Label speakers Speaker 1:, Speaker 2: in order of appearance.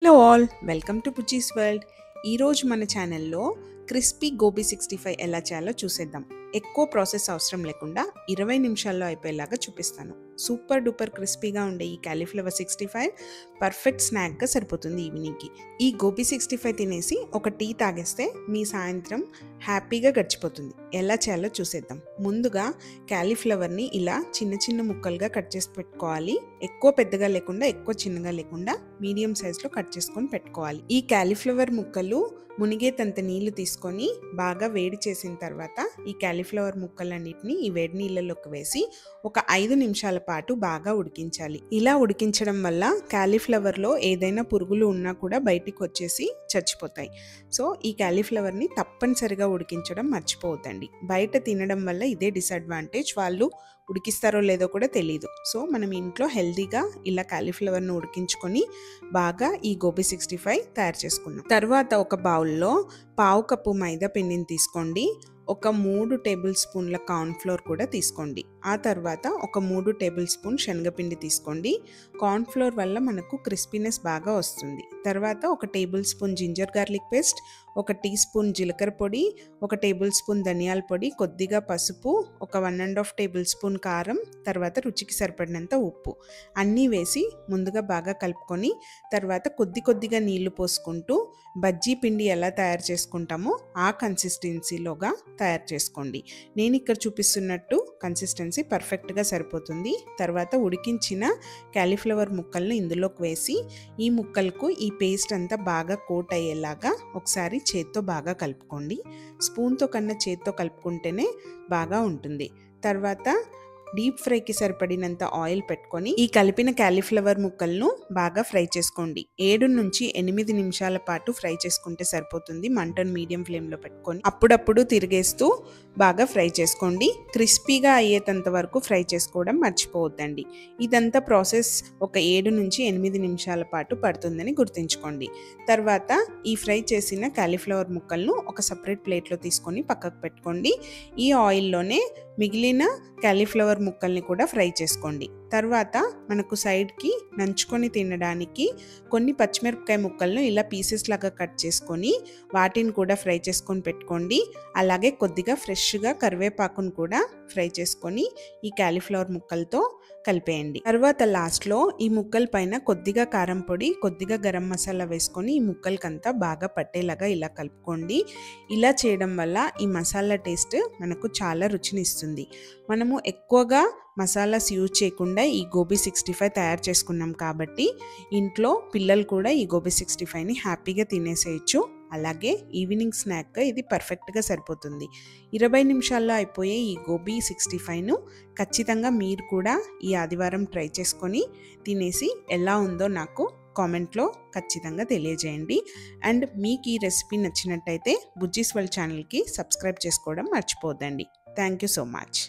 Speaker 1: Hello all, welcome to బుజ్జీస్ world. ఈరోజు మన ఛానల్లో క్రిస్పీ గోబీ 65 ఎలా చేయాలో చూసేద్దాం. ఎక్కువ ప్రాసెస్ అవసరం లేకుండా 20 నిమిషాల్లో అయిపోయేలాగా చూపిస్తాను. సూపర్ డూపర్ క్రిస్పీగా ఉండే ఈ క్యాలీఫ్లవర్ 65 పర్ఫెక్ట్ స్నాక్గా సరిపోతుంది ఈవినింగ్కి. ఈ గోబీ 65 తినేసి ఒక టీ తాగేస్తే మీ సాయంత్రం హ్యాపీగా గడిచిపోతుంది. ఎలా చేయాలో చూసేద్దాం. ముందుగా క్యాలీఫ్లవర్ని ఇలా చిన్న చిన్న ముక్కలుగా కట్ చేసి పెట్టుకోవాలి. ఎక్కువ పెద్దగా లేకుండా ఎక్కువ చిన్నగా లేకుండా మీడియం సైజులో కట్ చేసుకొని పెట్టుకోవాలి. ఈ క్యాలీఫ్లవర్ ముక్కలు మునిగేతంత నీళ్లు తీసుకొని బాగా వేడి చేసిన తర్వాత ఈ క్యాలీఫ్లవర్ ముక్కలన్నిటిని ఈ వేడి నీళ్ళలోకి వేసి ఒక 5 నిమిషాల పాటు బాగా ఉడికించాలి. ఇలా ఉడికించడం వల్ల క్యాలీఫ్లవర్లో ఏదైనా పురుగులు ఉన్నా కూడా బయటికి వచ్చేసి చచ్చిపోతాయి. సో ఈ క్యాలీఫ్లవర్ని తప్పనిసరిగా ఉడికించడం మర్చిపోవద్దండి. బయట తినడం వల్ల ఇదే డిసడ్వాంటేజ్. వాళ్ళు ఉడికిస్తారో లేదో కూడా తెలియదు. సో మనం ఇంట్లో హెల్తీగా ఇలా క్యాలీఫ్లవర్ను ఉడికించుకొని బాగా ఈ గోబీ 65 తయారు చేసుకున్నాం. తర్వాత ఒక బౌల్లో 1/2 కప్పు మైదా పిండిని తీసుకోండి. ఒక 3 టేబుల్ స్పూన్ల కార్న్ఫ్లోర్ కూడా తీసుకోండి. ఆ తర్వాత ఒక 3 టేబుల్ స్పూన్ శనగపిండి తీసుకోండి. కార్న్ఫ్లోర్ వల్ల మనకు క్రిస్పీనెస్ బాగా వస్తుంది. తర్వాత ఒక tablespoon ginger garlic paste, ఒక టీ స్పూన్ జీలకర్ర పొడి, ఒక టేబుల్ స్పూన్ ధనియాల పొడి, కొద్దిగా పసుపు, ఒక 1.5 టేబుల్ స్పూన్ కారం, తర్వాత రుచికి సరిపడినంత ఉప్పు అన్నీ వేసి ముందుగా బాగా కలుపుకొని తర్వాత కొద్దిగా నీళ్లు పోసుకుంటూ బజ్జీ పిండి ఎలా తయారు చేసుకుంటామో ఆ కన్సిస్టెన్సీలోగా తయారు చేసుకోండి. నేను ఇక్కడ చూపిస్తున్నట్టు కన్సిస్టెన్సీ పర్ఫెక్ట్గా సరిపోతుంది. తర్వాత ఉడికించిన క్యాలీఫ్లవర్ ముక్కలను ఇందులోకి వేసి ఈ ముక్కలకు ఈ పేస్ట్ అంతా బాగా కోట్ అయ్యేలాగా ఒకసారి చేత్తో బాగా కలుపుకోండి. స్పూన్తో కన్నా చేత్తో కలుపుకుంటేనే బాగా ఉంటుంది. తర్వాత డీప్ ఫ్రైకి సరిపడినంత ఆయిల్ పెట్టుకొని ఈ కలిపిన క్యాలీఫ్లవర్ ముక్కలను బాగా ఫ్రై చేసుకోండి. 7 నుంచి 8 నిమిషాల పాటు ఫ్రై చేసుకుంటే సరిపోతుంది. మంటను మీడియం ఫ్లేమ్లో పెట్టుకొని అప్పుడప్పుడు తిరిగేస్తూ బాగా ఫ్రై చేసుకోండి. క్రిస్పీగా అయ్యేంత వరకు ఫ్రై చేసుకోవడం మర్చిపోవద్దండి. ఇదంతా ప్రాసెస్ ఒక 7 నుంచి 8 నిమిషాల పాటు పడుతుందని గుర్తుంచుకోండి. తర్వాత ఈ ఫ్రై చేసిన క్యాలీఫ్లవర్ ముక్కలను ఒక సపరేట్ ప్లేట్లో తీసుకొని పక్కకు పెట్టుకోండి. ఈ ఆయిల్లోనే మిగిలిన క్యాలీఫ్లవర్ ముక్కల్ని కూడా ఫ్రై చేసుకోండి. తర్వాత మనకు సైడ్కి నంచుకొని తినడానికి కొన్ని పచ్చిమిరపకాయ ముక్కలను ఇలా పీసెస్ లాగా కట్ చేసుకొని వాటిని కూడా ఫ్రై చేసుకొని పెట్టుకోండి. అలాగే కొద్దిగా ఫ్రెష్గా కరివేపాకును కూడా ఫ్రై చేసుకొని ఈ క్యాలీఫ్లవర్ ముక్కలతో కలిపేయండి. తర్వాత లాస్ట్లో ఈ ముక్కల పైన కొద్దిగా కారం పొడి, కొద్దిగా గరం మసాలా వేసుకొని ఈ ముక్కలకంతా బాగా పట్టేలాగా ఇలా కలుపుకోండి. ఇలా చేయడం వల్ల ఈ మసాలా టేస్ట్ మనకు చాలా రుచినిస్తుంది. మనము ఎక్కువగా మసాలాస్ యూజ్ చేయకుండా ఈ గోబీ 65 తయారు చేసుకున్నాం కాబట్టి ఇంట్లో పిల్లలు కూడా ఈ గోబీ 65ని హ్యాపీగా తినేసేయచ్చు. అలాగే ఈవినింగ్ స్నాక్గా ఇది పర్ఫెక్ట్గా సరిపోతుంది. 20 నిమిషాల్లో అయిపోయే ఈ గోబీ 65ను ఖచ్చితంగా మీరు కూడా ఈ ఆదివారం ట్రై చేసుకొని తినేసి ఎలా ఉందో నాకు కామెంట్లో ఖచ్చితంగా తెలియజేయండి. అండ్ మీకు ఈ రెసిపీ నచ్చినట్టయితే బుజ్జీస్ వరల్డ్ ఛానల్కి సబ్స్క్రైబ్ చేసుకోవడం మర్చిపోద్దండి. Thank you so much.